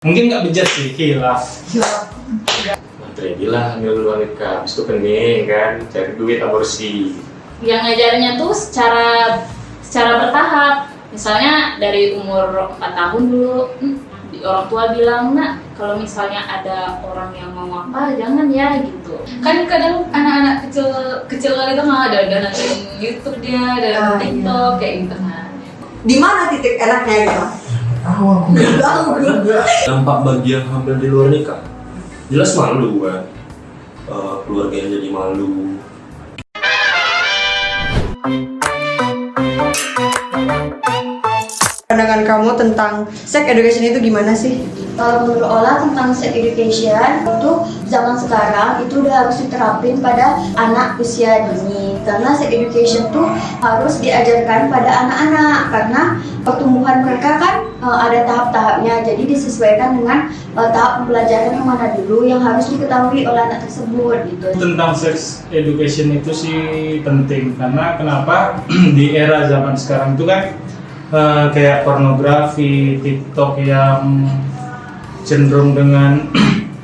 Mungkin nggak bijak sih, hilaf. Ready lah ambil luar nikah, habis itu kening kan, cari duit aborsi. Yang ngajarnya tuh secara bertahap. Misalnya dari umur 4 tahun dulu, orang tua bilang, nak kalau misalnya ada orang yang mau apa jangan ya gitu. Kan kadang anak-anak kecil kali itu mah ada nonton YouTube dia, ada TikTok kayak gitu kan. Di mana titik enaknya gitu? Dampak bagi yang hamil di luar nikah, jelas malu kan, keluarganya jadi malu. Pandangan kamu tentang sex education itu gimana sih? Kalau menurut Ola tentang sex education itu zaman sekarang itu udah harus diterapin pada anak usia dini, karena sex education tuh harus diajarkan pada anak-anak karena pertumbuhan mereka kan ada tahap-tahapnya, jadi disesuaikan dengan tahap pembelajaran yang mana dulu yang harus diketahui oleh anak tersebut gitu. Tentang sex education itu sih penting karena kenapa di era zaman sekarang itu kan kayak pornografi, TikTok yang cenderung dengan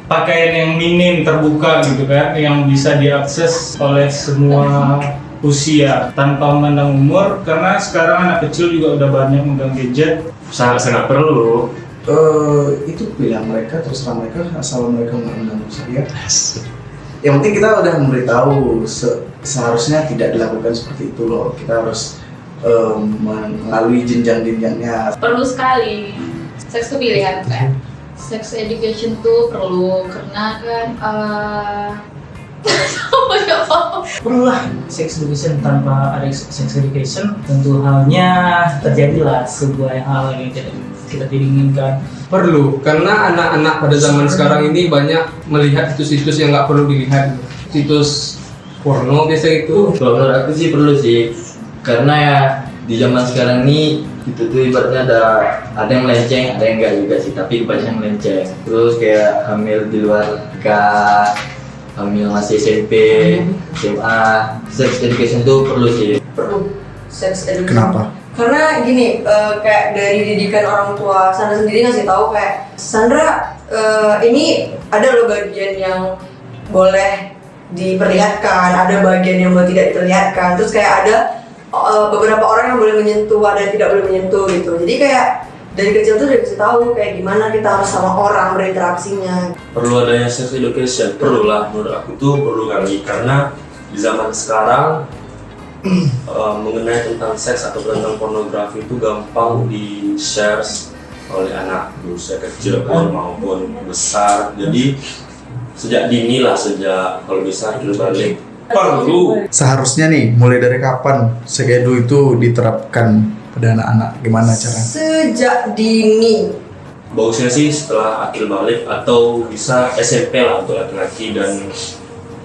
pakaian yang minim terbuka gitu kan, yang bisa diakses oleh semua usia tanpa memandang umur, karena sekarang anak kecil juga udah banyak megang gadget. Sangat perlu. Itu pilihan mereka, terserah mereka asal mereka mengenal saya. Yang penting kita udah memberitahu seharusnya tidak dilakukan seperti itu loh. Kita harus melalui jenjang-jenjangnya. Perlu sekali. Seks itu pilihan kan. Sex education tuh perlu karena kan perlulah sex education. Tanpa ada sex education tentu halnya terjadilah sebuah hal yang tidak kita inginkan. Perlu, karena anak-anak pada zaman sekarang ini banyak melihat situs-situs yang nggak perlu dilihat, situs porno biasa itu. Kalau menurut aku sih perlu sih, karena ya di zaman sekarang ini itu tuh ibaratnya ada yang melenceng, ada yang enggak juga sih, tapi kebanyakan yang melenceng. Terus kayak hamil di luar nikah, hamil masih SMP, SMA, sex education tuh perlu sih. Perlu sex education. Kenapa? Karena gini, kayak dari didikan orang tua, Sandra sendiri ngasih tahu kayak Sandra ini ada loh bagian yang boleh diperlihatkan, ada bagian yang boleh tidak diperlihatkan. Terus kayak ada beberapa orang yang boleh menyentuh, ada yang tidak boleh menyentuh gitu. Jadi kayak dari kecil tuh udah dikasih tahu kayak gimana kita harus sama orang berinteraksinya. Perlu adanya sex education, perlulah menurut aku tuh perlu kali, karena di zaman sekarang mengenai tentang seks atau tentang pornografi itu gampang di-share oleh anak usia kecil maupun besar. Jadi sejak dini lah, sejak kalau bisa balik perlu. Seharusnya nih, mulai dari kapan sex edu itu diterapkan pada anak-anak? Gimana caranya? Sejak dini. Bagusnya sih setelah akil balik atau bisa SMP lah untuk laki-laki, dan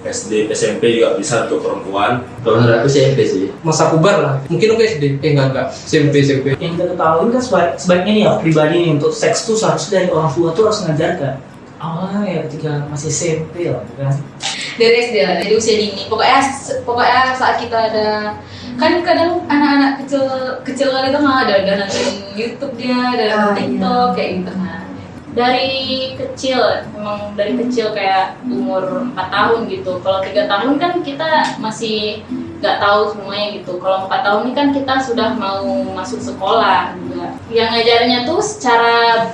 SD, SMP juga bisa untuk perempuan. Kalau menurut aku sih SMP sih. Masa puber lah, mungkin untuk SD, enggak, SMP. Yang kita ketahui kan sebaiknya nih ya pribadi nih, untuk seks tuh seharusnya dari orang tua tuh harus mengajarkan. Awalnya ya ketika masih SMP lah kan. dari SD lah, dari usia dini. Pokoknya saat kita ada, kan kadang anak-anak kecil kali itu mah ada nonton YouTube dia, ada TikTok kayak gitu kan. Dari kecil, memang dari kecil kayak umur 4 tahun gitu. Kalau 3 tahun kan kita masih nggak tahu semuanya gitu. Kalau 4 tahun ini kan kita sudah mau masuk sekolah juga. Yang ngajarnya tuh secara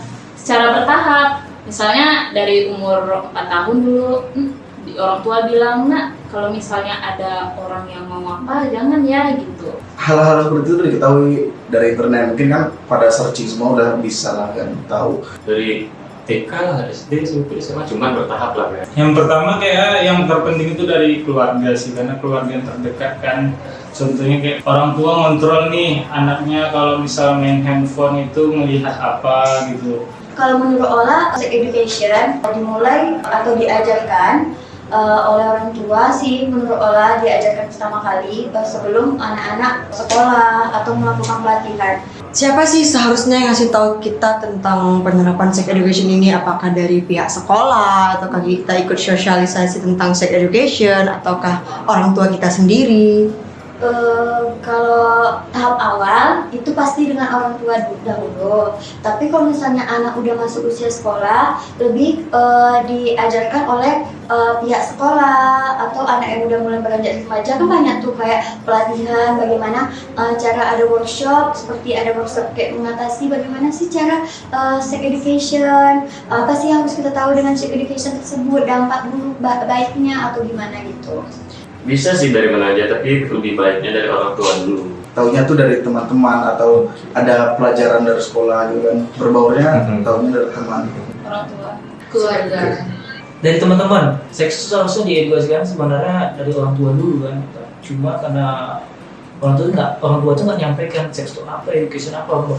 bertahap. Misalnya dari umur 4 tahun dulu, orang tua bilang, nak kalau misalnya ada orang yang mau apa jangan ya gitu. Hal-hal seperti itu udah diketahui dari internet, mungkin kan pada searching semua udah bisa lah kan tahu. Dari TK, SD, SMP, SMA cuma bertahap lah ya. Yang pertama kayak yang terpenting itu dari keluarga sih, karena keluarga yang terdekat kan. Contohnya kayak orang tua ngontrol nih anaknya kalau misal main handphone itu melihat apa gitu. Kalau menurut Ola, sex education dimulai atau diajarkan oleh orang tua sih. Menurut Ola diajarkan pertama kali sebelum anak-anak sekolah atau melakukan pelatihan. Siapa sih seharusnya yang ngasih tahu kita tentang penerapan sex education ini? Apakah dari pihak sekolah, ataukah kita ikut sosialisasi tentang sex education, ataukah orang tua kita sendiri? kalau tahap awal itu pasti dengan orang tua dahulu. Tapi kalau misalnya anak udah masuk usia sekolah, lebih diajarkan oleh pihak sekolah atau anak yang udah mulai beranjak remaja. Kan banyak tuh kayak pelatihan bagaimana cara, ada workshop seperti ada workshop kayak mengatasi bagaimana sih cara sex education, apa sih yang harus kita tahu dengan sex education tersebut, dampak buruk baiknya atau gimana gitu. Bisa sih dari mana aja, tapi lebih baiknya dari orang tua dulu. Taunya tuh dari teman-teman atau ada pelajaran dari sekolah gitu kan. Berbaurnya taunya dari teman gitu. Orang tua, keluarga. Dari teman-teman, seks itu seharusnya diedukasikan sebenarnya dari orang tua dulu kan. Cuma karena orang tua itu nggak nyampaikan seks itu apa, education apa,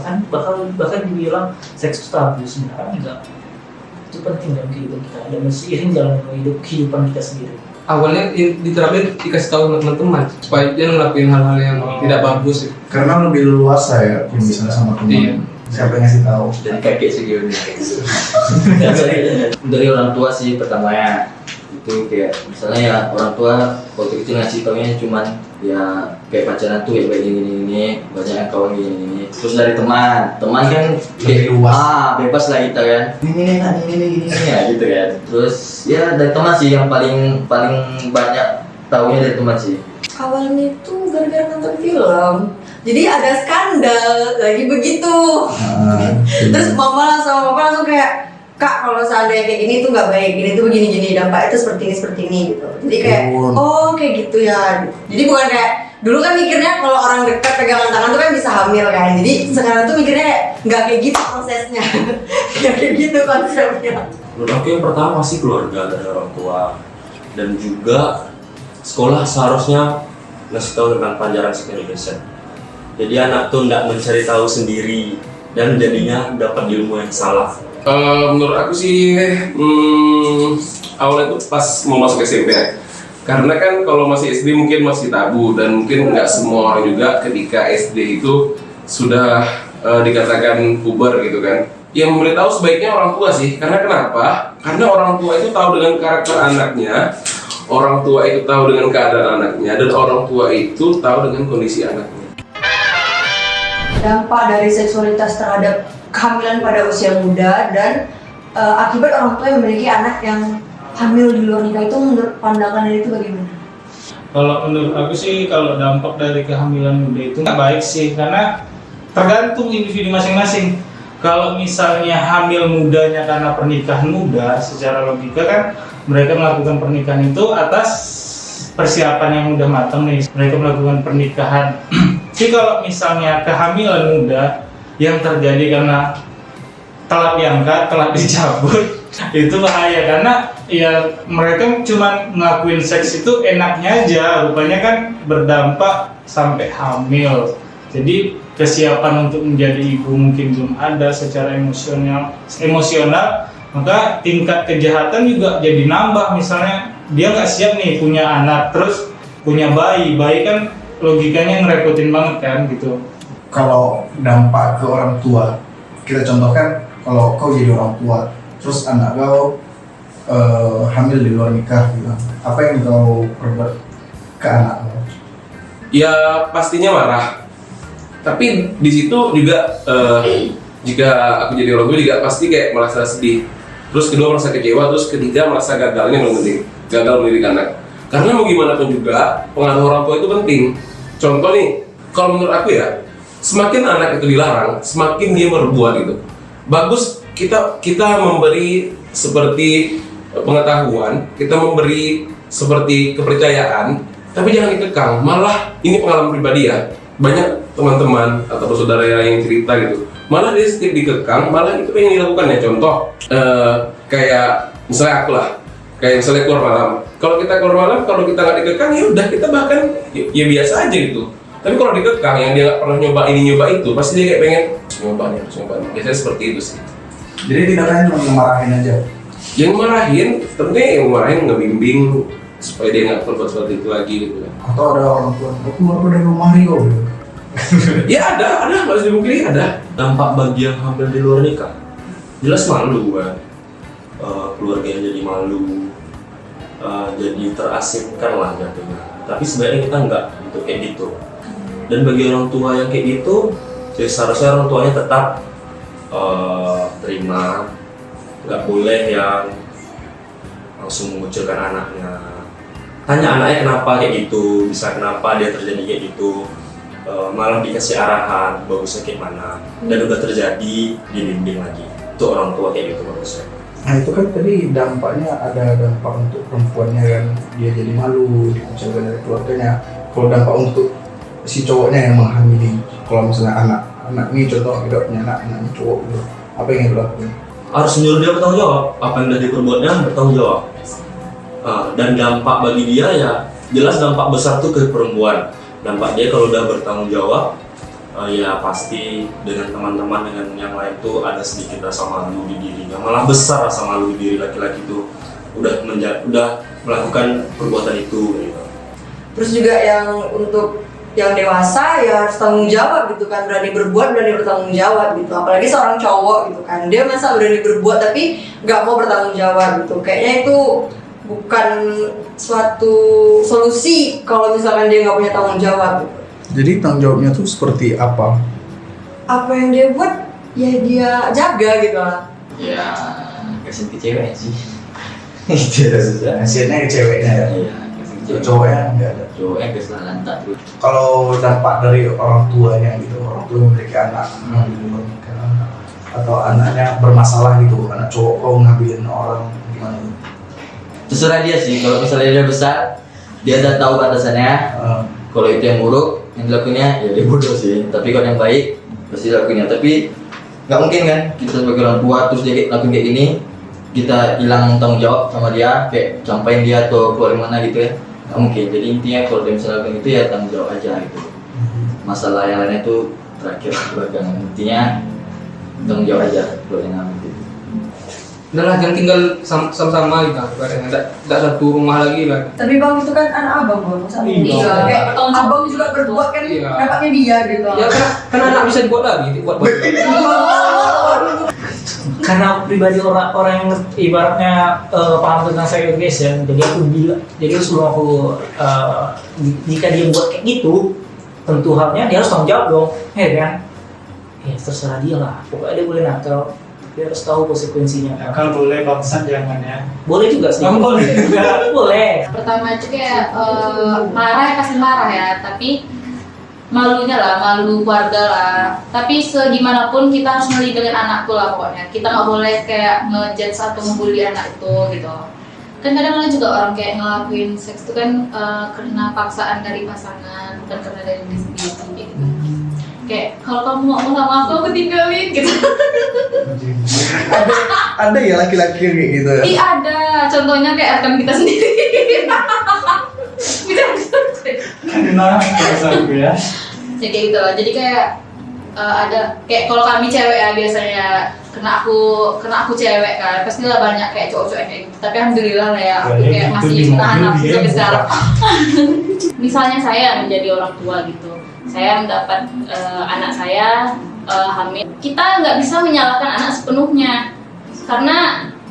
bahkan dibilang seks itu tabu. Sebenarnya enggak. Itu penting dalam kehidupan kita, dan seiring jalan kehidupan kita sendiri. Awalnya diterapin dikasih tahu teman-teman supaya dia ngelakuin hal-hal yang tidak bagus. Karena lebih luas ya, misalnya sama teman. Iya. Siapa yang ngasih tahu? Dari kakek segini. Dari orang tua sih pertamanya. Itu kayak misalnya ya orang tua waktu kecil ngasih taunya cuman ya kayak pacaran tuh ya kayak gini banyak yang kawan gini. Terus dari teman kan kayak luas, bebas lah kita kan, ini ya gitu kan. Terus ya dari teman sih yang paling banyak taunya dari teman sih. Awalnya tuh gara-gara nonton film, jadi ada skandal lagi begitu. Terus mama langsung kayak, Kak, kalau seandainya kayak gini tuh nggak baik, gini tuh begini dampaknya tuh seperti ini gitu. Jadi kayak, oh kayak gitu ya. Jadi bukan kayak dulu kan mikirnya kalau orang dekat pegangan tangan tuh kan bisa hamil kan. Jadi sekarang tuh mikirnya kayak nggak kayak gitu prosesnya, nggak kayak gitu konsepnya. Menurut aku yang pertama sih keluarga dari orang tua, dan juga sekolah seharusnya ngasih tahu tentang pelajaran sex education. Jadi anak tuh nggak mencari tahu sendiri dan jadinya dapat ilmu yang salah. Menurut aku sih awalnya tuh pas mau masuk SMP ya. Karena kan kalau masih SD mungkin masih tabu, dan mungkin nggak semua orang juga ketika SD itu sudah dikatakan puber gitu kan. Yang memberitahu sebaiknya orang tua sih. Karena kenapa? Karena orang tua itu tahu dengan karakter anaknya, orang tua itu tahu dengan keadaan anaknya, dan orang tua itu tahu dengan kondisi anaknya. Dampak dari seksualitas terhadap kehamilan pada usia muda dan akibat orang tua yang memiliki anak yang hamil di luar nikah, itu menurut pandangan dari itu bagaimana? Kalau menurut aku sih, kalau dampak dari kehamilan muda itu nggak baik sih, karena tergantung individu masing-masing. Kalau misalnya hamil mudanya karena pernikahan muda, secara logika kan mereka melakukan pernikahan itu atas persiapan yang udah matang nih. Mereka melakukan pernikahan. Jadi kalau misalnya kehamilan muda yang terjadi karena telat diangkat, telat dicabut, itu bahaya, karena ya mereka cuma ngelakuin seks itu enaknya aja, rupanya kan berdampak sampai hamil. Jadi kesiapan untuk menjadi ibu mungkin belum ada secara emosional, maka tingkat kejahatan juga jadi nambah. Misalnya dia nggak siap nih punya anak, terus punya bayi kan logikanya ngerepotin banget kan gitu. Kalau dampak ke orang tua, kita contohkan kalau kau jadi orang tua, terus anak kau hamil di luar nikah gitu, apa yang kau perbuat ke anak kau? Ya pastinya marah. Tapi di situ juga jika aku jadi orang tua juga pasti kayak merasa sedih. Terus kedua merasa kecewa, terus ketiga merasa gagalnya gagal mendidik anak. Karena mau gimana pun juga pengaruh orang tua itu penting. Contoh nih, kalau menurut aku ya, semakin anak itu dilarang, semakin dia berbuat gitu. Bagus kita memberi seperti pengetahuan, kita memberi seperti kepercayaan, tapi jangan dikekang. Malah ini pengalaman pribadi ya, banyak teman-teman atau saudara yang cerita gitu, malah dia setiap dikekang, malah itu yang dilakukan ya. Contoh kayak misalnya aku lah, kayak misalnya keluar malam. Kalau kita keluar malam, kalau kita nggak dikekang ya udah, kita bahkan ya biasa aja gitu. Tapi kalau dikekang, yang dia nggak pernah nyoba ini nyoba itu, pasti dia kayak pengen harus nyoba. Biasanya seperti itu sih. Jadi tidak hanya cuma ngemarahin aja. Yang marahin, tentunya yang marahin ngebimbing supaya dia nggak berbuat seperti itu lagi gitu kan. Atau ada orang tua, aku keluar dari rumah Rio. Ya ada, harus dimungkiri ada. Dampak bagi yang hamil di luar nikah, jelas malu kan. Keluarganya jadi malu, jadi terasingkan lah jatuhnya. tapi sebenarnya kita enggak untuk kayak gitu. Dan bagi orang tua yang kayak gitu, jadi seharusnya orang tuanya tetap terima, nggak boleh yang langsung mengucilkan anaknya. Tanya anaknya kenapa kayak gitu, bisa kenapa dia terjadi kayak gitu, malah dikasih arahan bagusnya kayak mana, dan udah terjadi dibimbing lagi. Itu orang tua kayak gitu bagusnya. Nah itu kan tadi dampaknya ada dampak untuk perempuannya kan, dia jadi malu, dikucilkan dari keluarganya. Kalau dampak untuk si cowoknya yang menghamili, kalau misalnya anak ini contoh tidak punya anaknya cowok gitu, apa yang dia lakukan? Harus menyuruh dia bertanggung jawab, apa yang udah diperbuatnya bertanggung jawab. Dan dampak bagi dia ya jelas dampak besar tuh ke perempuan. Dampak dia kalau udah bertanggung jawab, ya pasti dengan teman-teman dengan yang lain tuh ada sedikit rasa malu di dirinya, malah besar rasa malu di diri laki-laki tuh udah melakukan perbuatan itu gitu. Terus juga yang untuk yang dewasa ya harus tanggung jawab gitu kan, berani berbuat, berani bertanggung jawab gitu. Apalagi seorang cowok gitu kan, dia masa berani berbuat tapi nggak mau bertanggung jawab gitu. Kayaknya itu bukan suatu solusi kalau misalkan dia nggak punya tanggung jawab gitu. Jadi tanggung jawabnya tuh seperti apa? Apa yang dia buat ya dia jaga gitu lah. Ya kasihin ke cewek sih. Itu susah. Hasilnya ke ceweknya ya? Iya, Cowoknya nggak ada. cowoknya kesalahan tak terus. Kalau dampak dari orang tuanya gitu, orang tua memiliki anak ngambil nikah, atau anaknya bermasalah gitu, anak cowok kau ngambilin orang gimana gitu? Terserah dia sih, kalau misalnya dia besar, dia udah tahu batasannya. Kalau itu yang buruk, yang dilakukannya ya dia bodoh sih. Tapi kalau yang baik, pasti dilakukannya. Tapi nggak mungkin kan kita sebagai orang tua terus dia lakuin kayak gini, kita hilang tanggung jawab sama dia, kayak sampaikan dia atau keluar mana gitu ya. Nggak mungkin. Jadi intinya kalau dia misalnya lakukan itu ya tanggung jawab aja gitu. Masalah yang lainnya itu terakhir belakangan. Intinya tanggung jawab aja kalau yang ngambil itu. Udah lah, jangan tinggal sama-sama gitu, tidak satu rumah lagi lah. Tapi bang itu kan anak abang bang, masa Iya. kayak abang juga berbuat kan, Iya. dapatnya dia gitu. Ya kan anak bisa dibuat lagi, dibuat. Karena pribadi orang yang ibaratnya paham tentang sex education, jadi aku bilang, jadi sebelum aku jika dia buat kayak gitu, tentu halnya dia harus tanggung jawab dong, ya kan? Ya terserah dia lah, pokoknya dia boleh nakal, dia harus tahu konsekuensinya. Nakal boleh, bangsat jangan ya. Boleh juga sih. Kamu boleh juga. Boleh. Pertama itu kayak marah ya pasti marah ya, tapi malunya lah, malu keluarga lah. Tapi segimanapun kita harus melindungi anakku lah pokoknya. Kita nggak boleh kayak ngejudge atau membuli anak itu gitu. Kan kadang ada juga orang kayak ngelakuin seks itu kan karena paksaan dari pasangan, bukan karena dari diri sendiri gitu. Kayak kalau kamu mau sama aku tinggalin gitu. Ada ya laki-laki yang kayak gitu ya? Iya ada, contohnya kayak rekan kita sendiri. Kenapa perasaan gue ya? Ya kayak gitu lah. Jadi kayak ada kayak kalau kami cewek ya biasanya kena aku cewek kan pastilah banyak kayak cowok-cowok kayak gitu. Tapi alhamdulillah lah ya aku kayak gitu masih di tahan mobil nafsu dia sampai sekarang. buka. Misalnya saya menjadi orang tua gitu, saya mendapat anak saya hamil. Kita nggak bisa menyalahkan anak sepenuhnya karena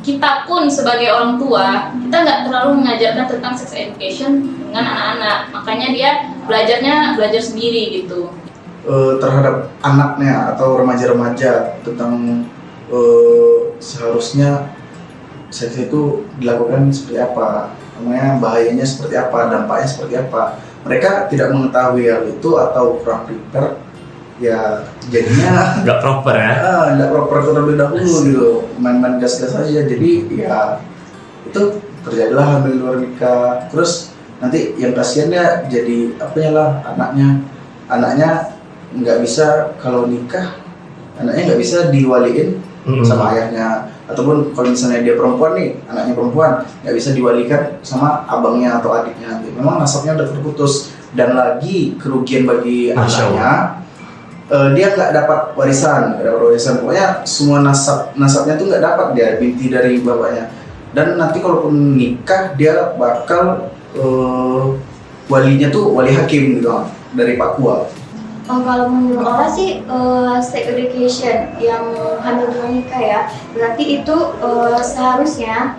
kita pun sebagai orang tua kita nggak terlalu mengajarkan tentang sex education dengan anak-anak, makanya dia belajar sendiri gitu. Terhadap anaknya atau remaja-remaja tentang seharusnya seks itu dilakukan seperti apa, namanya bahayanya seperti apa, dampaknya seperti apa. Mereka tidak mengetahui hal itu atau kurang prepare, ya jadinya Nggak proper ya? nggak proper terlebih dahulu gitu, main-main gas-gas aja. Jadi ya itu terjadilah hamil luar nikah. Terus nanti yang kasihannya jadi apanya lah anaknya nggak bisa kalau nikah, anaknya nggak bisa diwaliin sama ayahnya, ataupun kalau misalnya dia perempuan nih, anaknya perempuan nggak bisa diwalikan sama abangnya atau adiknya. Memang nasabnya udah terputus, dan lagi kerugian bagi anaknya, dia nggak dapat warisan. Pokoknya semua nasabnya tuh nggak dapat, dia binti dari bapaknya. Dan nanti kalaupun nikah dia bakal walinya tuh wali hakim gitu dari Pak Kua. Kalau menurut orang sih sex education yang hamil luar nikah ya, berarti itu seharusnya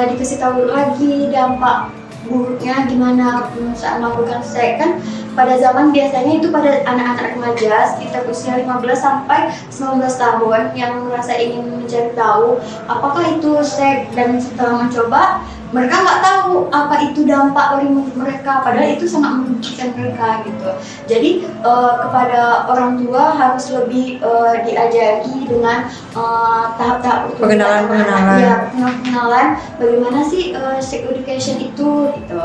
dikasih tahu lagi dampak buruknya gimana saat melakukan seks. Kan pada zaman biasanya itu pada anak-anak remaja sekitar usia 15 sampai 19 tahun yang merasa ingin mencari tahu apakah itu seks, dan setelah mencoba mereka nggak tahu apa itu dampak bagi mereka, padahal itu sangat merugikan mereka gitu. Jadi kepada orang tua harus lebih diajari dengan tahap-tahap Pengenalan. ya, pengenalan bagaimana sih sex education itu gitu.